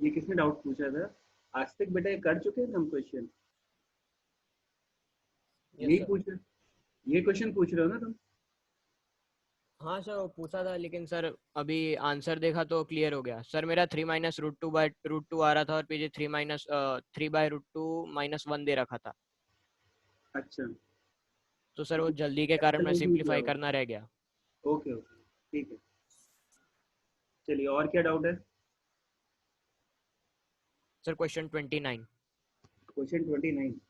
ये किसने डाउट पूछा था? आस्तिक बेटा, ये कर चुके हैं हम क्वेश्चन? यही सर। पूछ रहे, ये क्वेश्चन पूछ रहे हो ना तुम? हाँ सर, वो पूछा था, लेकिन सर अभी आंसर देखा तो क्लियर हो गया सर। मेरा 3 - √2/√2 आ रहा था, और पीछे 3/√2 - 1 दे रखा था। अच्छा, तो सर वो जल्दी के कारण मैं कैपिटल नहीं दिया सिंप्लीफाई होगा। करना रह गया। ओके ओके, ठीक है। चलिए, और क्या डाउट है? Sir question 29। Question 29।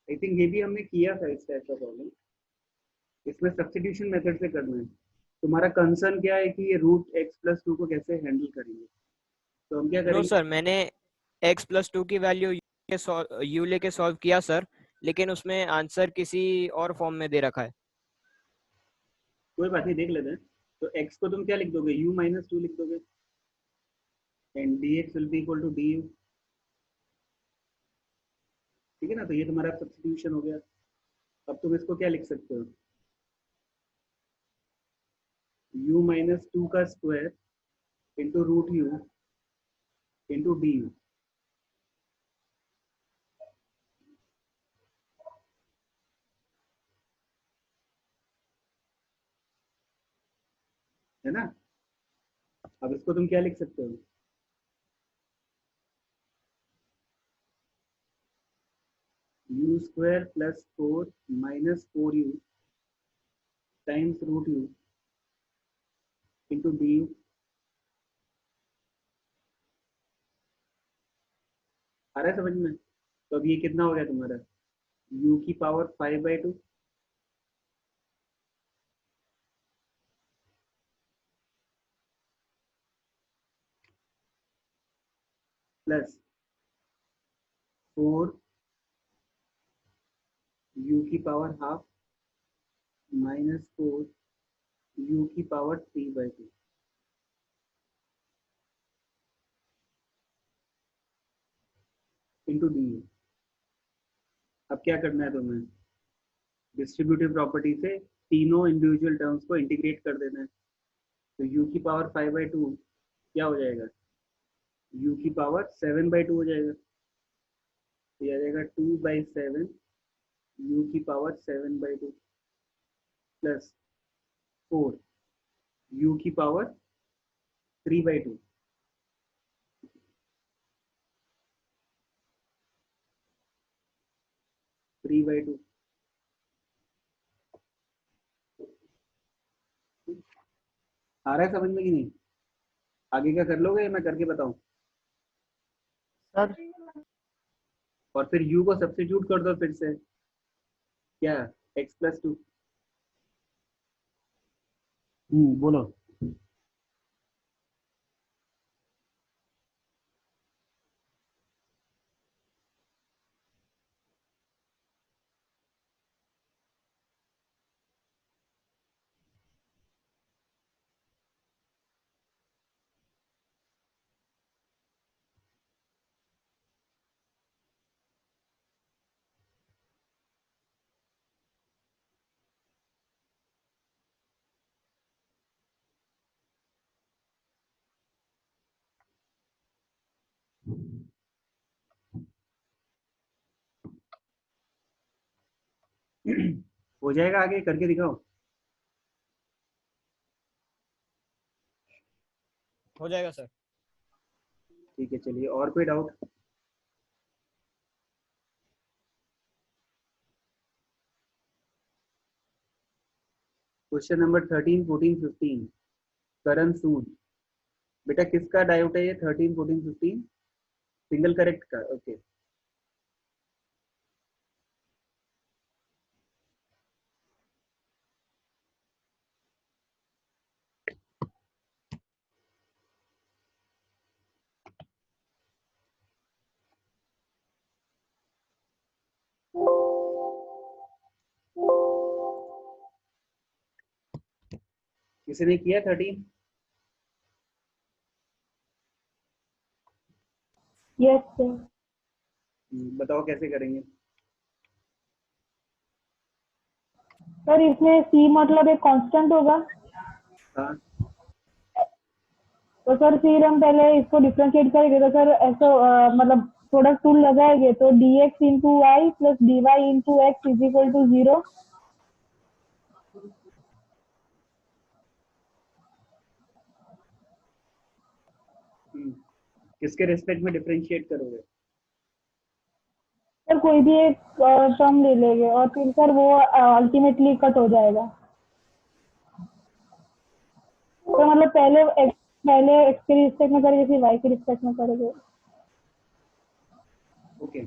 I think ये भी हमने किया था इस टाइप का प्रॉब्लम। इसमें सब्स्टिट्यूशन मेथड से करना है। तुम्हारा कंसर्न क्या है कि ये √x+2 को कैसे हैंडल करेंगे? तो हम क्या नो करेंगे? सर, मैंने x+2 की वैल्यू यू लेके सॉल्व किया सर, लेकिन उसमें आंसर किसी और फॉर्म में दे रखा है। कोई बात नहीं, देख लेते हैं। तो x को तुम क्या लिख दोगे? u - 2 लिख दोगे, and dx will be equal to du। ठीक है ना? तो ये तुम्हारा सब्स्टिट्यूशन हो गया। अब तुम इसको क्या लिख सकते हो? u - 2 का square into √u into D you, है ना? अब इसको तुम क्या लिख सकते हो? u² + 4 - 4u times √u into D U. आ रहा है समझ में? तो अब ये कितना हो गया तुम्हारा? u⁵ plus 4 u⁵½ minus 4 u⁵3/2 into D you. अब क्या करना है तुम्हें? डिस्ट्रीब्यूटिव प्रॉपर्टी से तीनों इंडिविजुअल टर्म्स को इंटीग्रेट कर देना है। तो u⁵5/2 क्या हो जाएगा? u⁵7/2 हो जाएगा। तो ये आ जाएगा 2/7 u⁵7/2 प्लस 4 u⁵3/2। 3/2 आ रहा है समझ में कि नहीं? आगे क्या कर लोगे, मैं करके बताऊं? सर और फिर u को सब्स्टिट्यूट कर दो फिर से। क्या? x+2। बोलो। हो जाएगा, आगे करके दिखाओ। हो जाएगा सर। ठीक है, चलिए, और कोई डाउट? Question number 13, 14, 15। करण सूद। बेटा किसका डाउट है ये 13, 14, 15? सिंगल करेक्ट का? ओके। किसी ने किया 13? Yes sir. बताओ कैसे करेंगे। सर इसमें सी मतलब एक कांस्टेंट होगा, हाँ तो सर फिर हम पहले इसको डिफरेंशिएट करेंगे, तो सर ऐसा मतलब प्रोडक्ट टूल लगाएंगे तो dx into y plus dy into x is equal to 0। किसके रिस्पेक्ट में डिफरेंशिएट करोगे। सर कोई भी एक टर्म ले लेंगे और फिर सर वो अल्टीमेटली कट हो जाएगा। तो मतलब पहले एक्स के रिस्पेक्ट में करेंगे फिर वाई के रिस्पेक्ट में करेंगे। ओके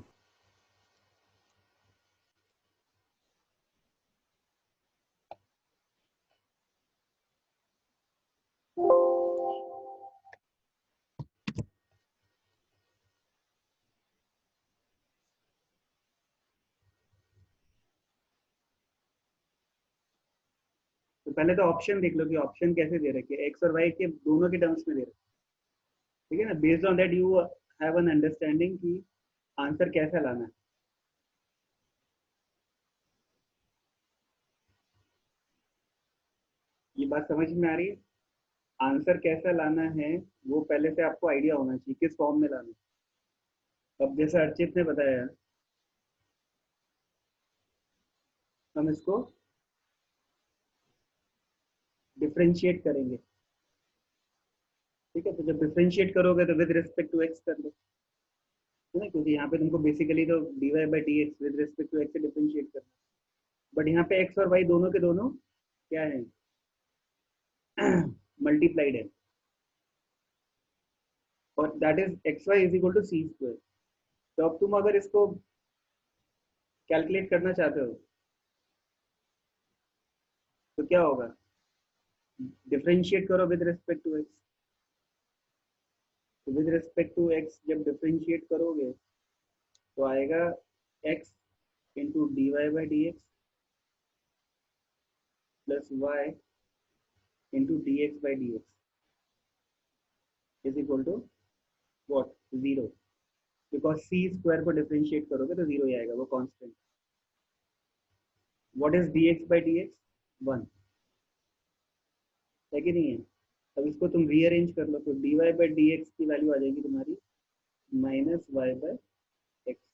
तो पहले तो ऑप्शन देख लो कि ऑप्शन कैसे दे रखे, एक्स और वाई के दोनों के टर्म्स में दे रखे, ठीक है ना। Based on that you have an understanding कि आंसर कैसा लाना है। ये बात समझ में आ रही है। आंसर कैसा लाना है वो पहले से आपको आइडिया होना चाहिए किस फॉर्म में लाना है। अब जैसे अर्चित ने बताया, हम इसको डिफरेंशिएट करेंगे, ठीक है। तो जब डिफरेंशिएट करोगे तो विद रिस्पेक्ट टू एक्स कर लो, है ना, क्योंकि यहाँ पे तुमको बेसिकली तो dy by d x with respect to x से डिफरेंशिएट करना है। बट यहाँ पे एक्स और वाई दोनों के दोनों क्या है, मल्टीप्लाइड है, और that is x y is equal to c square. तो अब तुम अगर इसको कैलकुलेट करना चाहते हो तो क्या होगा, डिफरेंशिएट करो विद रिस्पेक्ट टू एक्स। तो विद रिस्पेक्ट टू एक्स जब डिफरेंशिएट करोगे तो आएगा x into d y by d x plus y into d x by d x is equal to what, zero. Because c square को differentiate करोगे तो zero ही आएगा, वो constant. What is d x by d x, one, है कि नहीं है। अब इसको तुम रीअरेंज कर लो तो d y by d x की वैल्यू आ जाएगी तुम्हारी माइनस वाई बाई एक्स।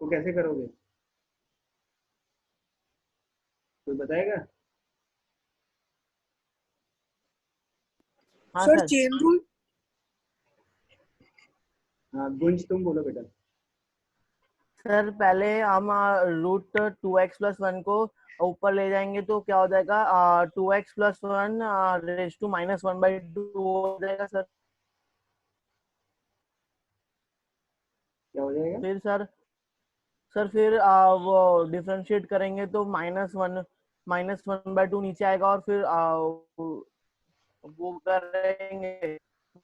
को कैसे करोगे, बताएगा? हाँ सर सर। Chain rule. हाँ गुंज तुम बोलो बेटा। सर पहले हम रूट 2x+1 को ऊपर ले जाएंगे तो क्या हो जाएगा, 2x+1 रेज टू -1/2 हो जाएगा सर। क्या हो जाएगा? फिर फिर वो डिफरेंशिएट करेंगे तो -1/2 नीचे आएगा, और फिर वो करेंगे,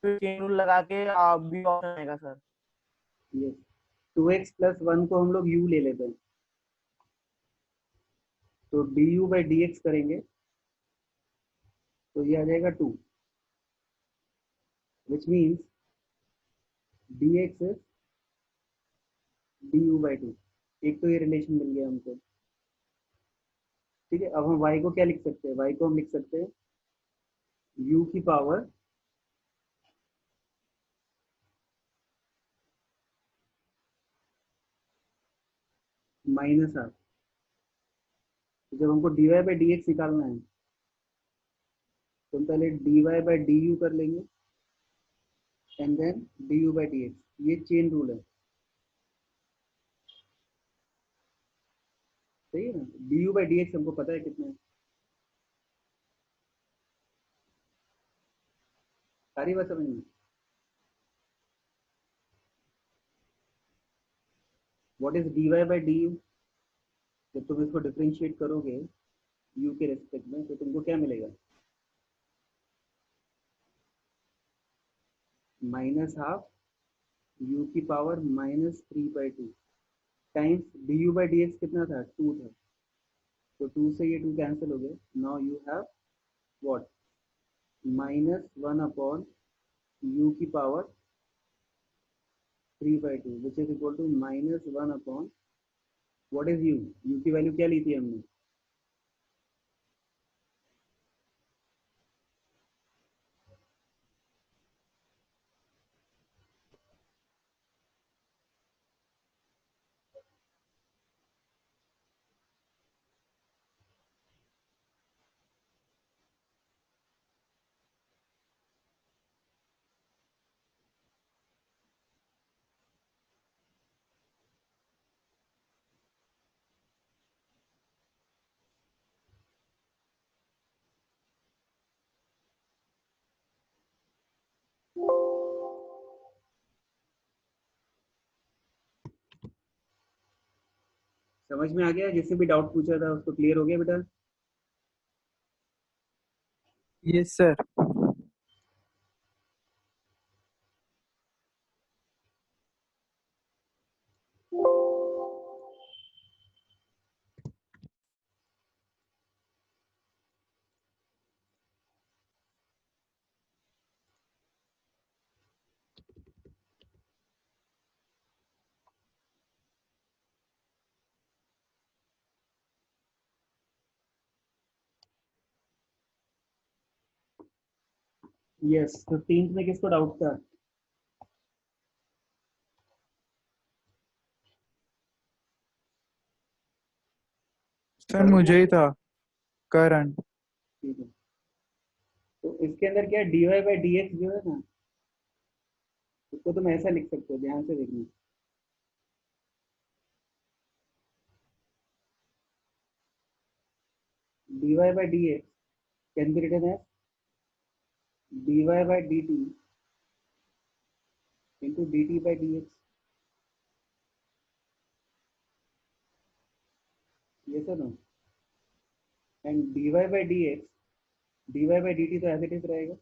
फिर चेन रूल लगा के बी ऑप्शन आएगा सर। यस, 2x+1 को हम लोग u ले लेते हैं, तो du/dx करेंगे तो ये आ जाएगा 2, which means dx is du/2। एक तो ये रिलेशन मिल गया हमको। ठीक है, अब हम y को क्या लिख सकते हैं? y को हम लिख सकते हैं u की पावर -हाफ। तो जब हमको dy/dx निकालना है तो हम पहले dy/du कर लेंगे एंड देन du/dx। ये चेन रूल है, सही है ना? du/dx हमको पता है कितना है, सारी बात समझ में। What is dy/du? जब तुम इसको डिफरेंशिएट करोगे u के रेस्पेक्ट में तो तुमको क्या मिलेगा? -हाफ u की पावर -3/2 टाइम्स du/dx कितना था? 2 था, तो 2 से ये 2 कैंसिल हो गए। Now you have what? -1 upon u की power 3/2 which is equal to -1 upon what is u की वैल्यू क्या ली थी हमने? समझ में आ गया? जिसने भी डाउट पूछा था उसको क्लियर हो गया बेटा? Yes sir. यस, 15th में किसको डाउट था? सर मुझे ही था करंट। ठीक है, तो इसके अंदर क्या dy/dx जो है ना, उसको तुम ऐसा लिख सकते हो, ध्यान से देखना। dy/dx can be written as dy/dt into dt/dx। yes or no? and dy/dx, dy/dt तो एज इट इज रहेगा,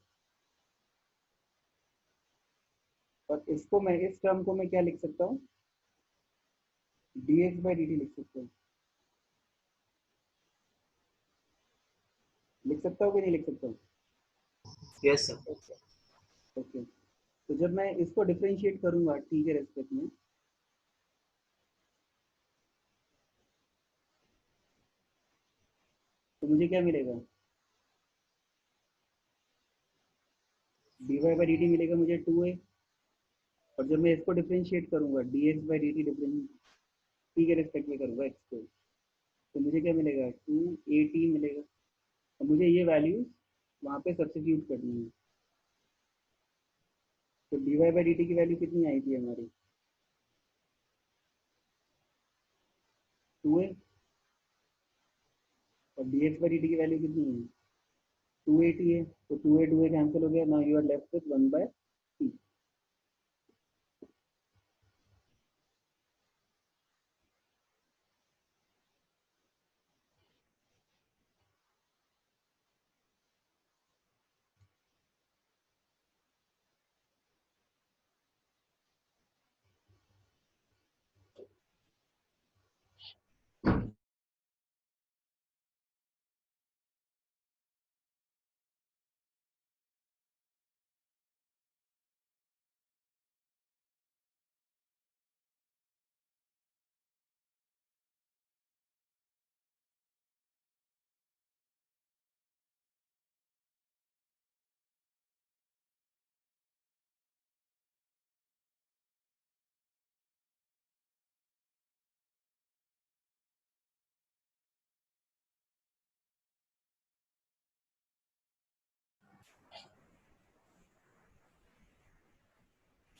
और इसको मैं, इस टर्म को मैं क्या लिख सकता हूँ? dx/dt लिख सकता हूँ। लिख सकता हूँ कि नहीं लिख सकता हूँ? Yes sir. ओके, तो जब मैं इसको डिफरेंशिएट करूंगा t के रेस्पेक्ट में, तो मुझे क्या मिलेगा? dy/dt मिलेगा मुझे 2a, और जब मैं इसको डिफरेंशिएट करूंगा dx/dt डिफरेंस t के रेस्पेक्ट में करूंगा x को, तो मुझे क्या मिलेगा, 2AT मिलेगा। अब मुझे ये वैल्यूज वहाँ पे सब्स्टिट्यूट करनी है। तो dy/dt की वैल्यू कितनी आई थी हमारी, 2a, और dx/dt की वैल्यू कितनी है, 2AT है। तो 2a कैंसिल हो गया, now you are left with 1/t।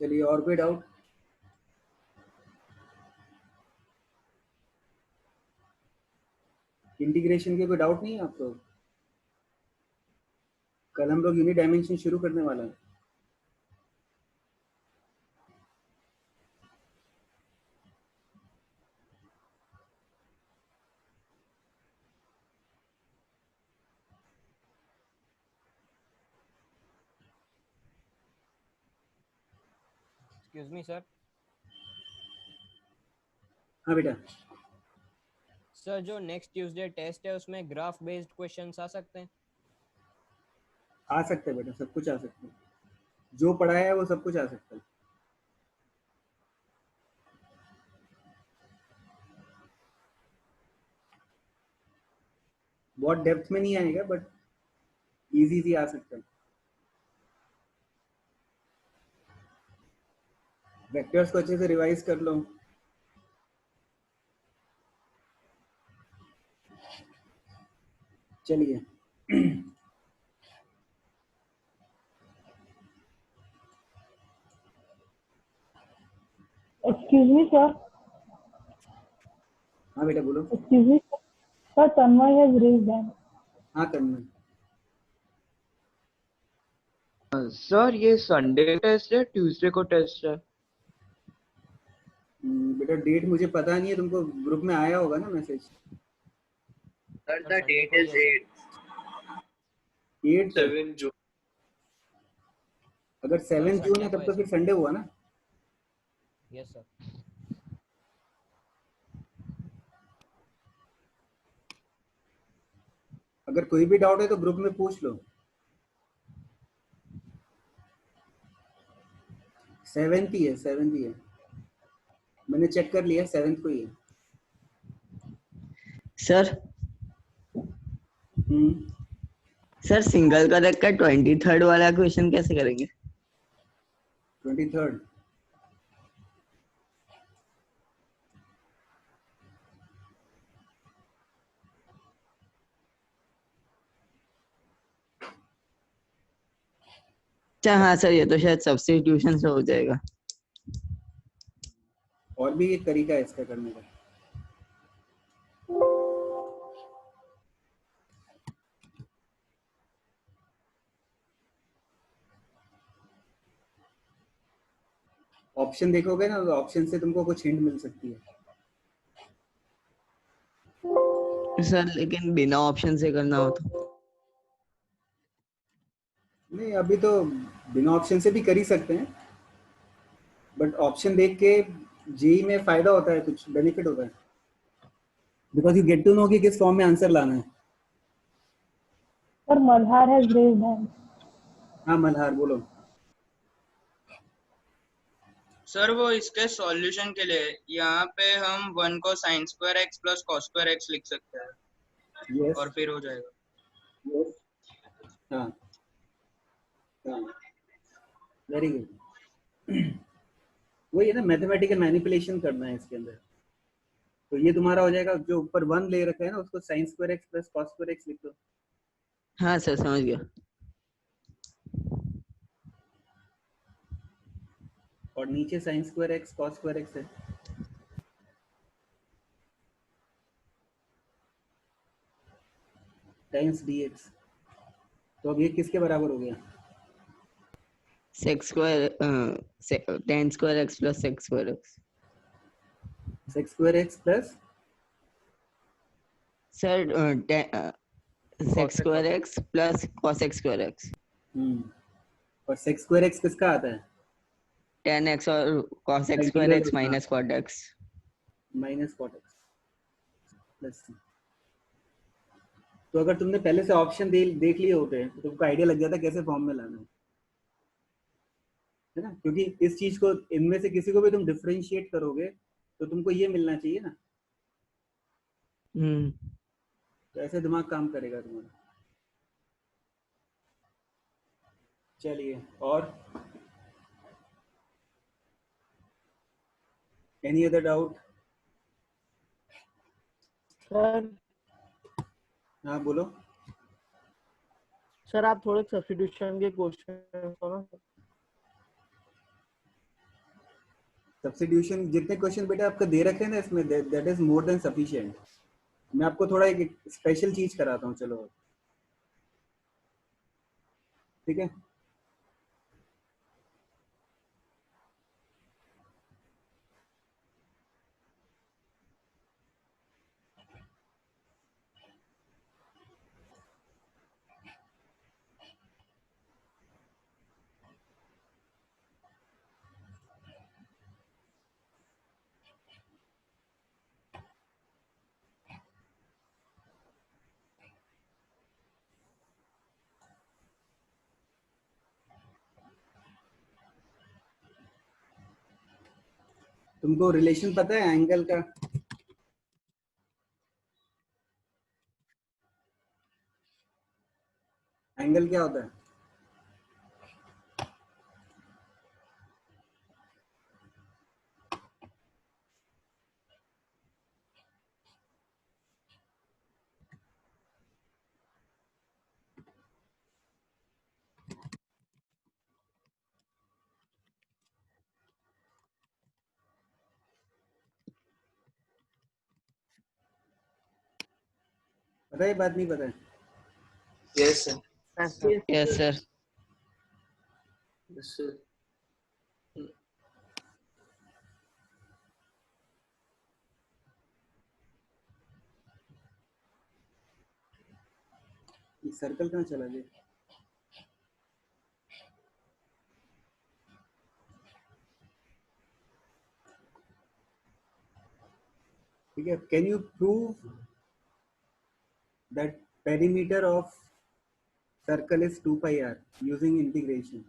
चलिए, और कोई डाउट? इंटीग्रेशन के कोई डाउट नहीं है आपको? कल हम लोग यूनिट डायमेंशन शुरू करने वाला है। Excuse me sir. हाँ बेटा। सर जो नेक्स्ट ट्यूसडे टेस्ट है उसमें ग्राफ बेस्ड क्वेश्चंस आ सकते हैं? आ सकता है बेटा, सब कुछ आ सकता है, जो पढ़ाया है वो सब कुछ आ सकता है। बहुत डेप्थ में नहीं आएगा, बट इजी आ सकता है। वेक्टर्स को अच्छे से रिवाइज कर लो। चलिए। Excuse me, sir. हाँ बेटा बोलो। Excuse me, sir. Sir, Tanmay has raised hand. हाँ करना। सर ये संडे टेस्ट है, ट्यूसडे को टेस्ट है? बेटा डेट मुझे पता नहीं है, तुमको ग्रुप में आया होगा ना message. Sir, sir the Sunday date को ही is है सर। 8 7 June. अगर सर 7 जून संडे है को तब है तो फिर सर। संडे हुआ ना। Yes sir. अगर कोई भी डाउट है तो ग्रुप में पूछ लो। 7th ही है, 7th ही है, मैंने चेक कर लिया, 7th को ही है। सर सर सिंगल का रखा 23rd वाला क्वेश्चन कैसे करेंगे? 23rd अच्छा हाँ सर, ये तो शायद सब्स्टिट्यूशन से हो जाएगा। और भी एक तरीका है इसका करने का। ऑप्शन देखोगे ना, तो ऑप्शन से तुमको कुछ हिंट मिल सकती है। सर लेकिन बिना ऑप्शन से करना हो तो? नहीं, अभी तो बिना ऑप्शन से भी कर ही सकते हैं, बट ऑप्शन देख के जेई में फायदा होता है, कुछ बेनिफिट होता है, because you get to know कि किस फॉर्म में आंसर लाना है। Sir, Malhar has raised hand. हाँ मल्हार बोलो। सर वो इसके सॉल्यूशन के लिए यहाँ पे हम 1 को sin square x plus cos square x लिख सकते हैं। यस। और फिर हो जाएगा। यस। हाँ हाँ, वेरी गुड। वही है ना, मैथमेटिकल मैनिपुलेशन करना है इसके अंदर। तो ये तुम्हारा हो जाएगा, जो ऊपर 1 ले रखा है ना उसको sin square x plus cos square x लिख दो। हाँ सर समझ गया। और नीचे sin square x cos square x है। Times dx। तो अब ये किसके बराबर हो गया? Sex square tan square x plus sex square x। Sex square x plus sir sex square x plus cos x square x। और सेक्स स्क्वायर x किसका आता है? tan x और cos x square integral x minus cot x। Minus cot x plus c। तो अगर तुमने पहले से ऑप्शन देख लिए होते तो तुमको आइडिया लग जाता कैसे फॉर्म में लाना है ना, क्योंकि इस चीज को इनमें से किसी को भी तुम डिफरेंशिएट करोगे तो तुमको ये मिलना चाहिए ना। तो ऐसे दिमाग काम करेगा तुम्हारा। चलिए, और एनी अदर डाउट? सर हाँ बोलो। सर आप थोड़े सब्स्टिट्यूशन के क्वेश्चन ना। सब्स्टिट्यूशन जितने क्वेश्चन बेटा आपका दे रखे हैं ना इसमें, that is more than sufficient. मैं आपको थोड़ा एक स्पेशल चीज कराता हूँ, चलो ठीक है। तुमको रिलेशन पता है एंगल का? एंगल क्या होता है? पता है बात नहीं पता है? Yes, sir. Yes sir. Yes, sir. ये सर्कल कहाँ चला गया? ठीक है, can you prove that perimeter of circle is 2 pi r using integration?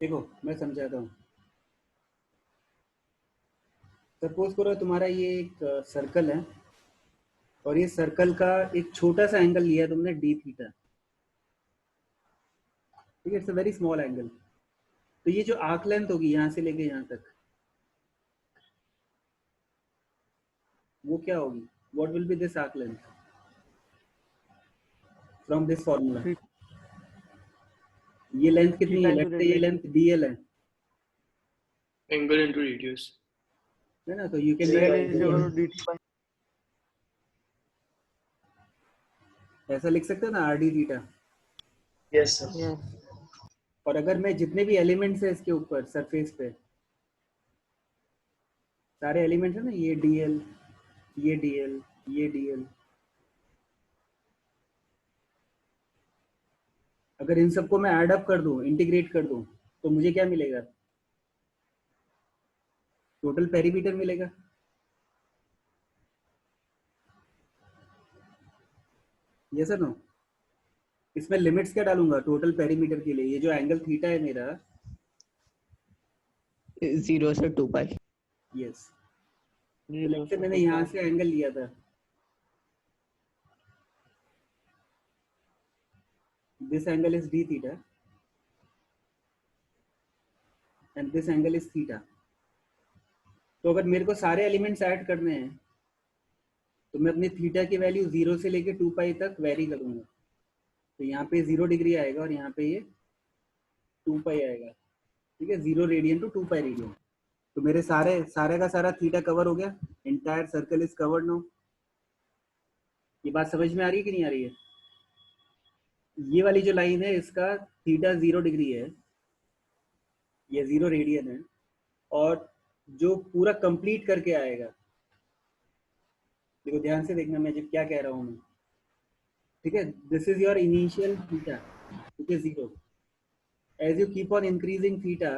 देखो मैं समझाता हूँ। सपोज करो तुम्हारा ये एक सर्कल है और ये सर्कल का एक छोटा सा एंगल लिया है तुमने डी थीटा। ठीक है, it's a very small angle. तो ये जो आर्क लेंथ होगी यहाँ से लेके यहाँ तक, वो क्या होगी? What will be this arc length from this formula? ये लेंथ कितनी है? लेट्स से ये लेंथ dl है Angle into radius. ना, तो यू कैन ऐसा लिख सकते हैं ना, rd थीटा। Yes, sir. और अगर मैं जितने भी एलिमेंट्स है इसके ऊपर सरफेस पे, सारे एलिमेंट्स है ना, ये dl, ये dl, ये dl, अगर इन सबको मैं ऐड अप कर दूं, इंटीग्रेट कर दूं, तो मुझे क्या मिलेगा? टोटल पेरीमीटर मिलेगा। ये सर नो, इसमें लिमिट्स क्या डालूंगा टोटल पेरीमीटर के लिए? ये जो एंगल थीटा है मेरा, 0 से 2 पाई। यस, लेट्स से मैंने यहाँ से एंगल लिया था, this angle is D theta and this angle is theta. तो अगर मेरे को सारे एलिमेंट्स ऐड करने हैं तो मैं अपनी थीटा की वैल्यू 0 से लेके 2 पाई तक वेरी करूंगा। तो यहाँ पे 0 डिग्री आएगा और यहाँ पे ये 2 पाई आएगा, ठीक है, 0 रेडियन टू 2 पाई रेडियन। तो मेरे सारे का सारा थीटा कवर हो गया, entire circle is covered now. ये बात समझ में आ रही है कि नहीं आ रही है? ये वाली जो लाइन है इसका थीटा 0 डिग्री है, ये 0 रेडियन है, और जो पूरा कंप्लीट करके आएगा, देखो ध्यान से देखना मैं जब क्या कह रहा हूँ मैं, ठीक है, this is your initial theta, which is 0. As you keep on increasing theta,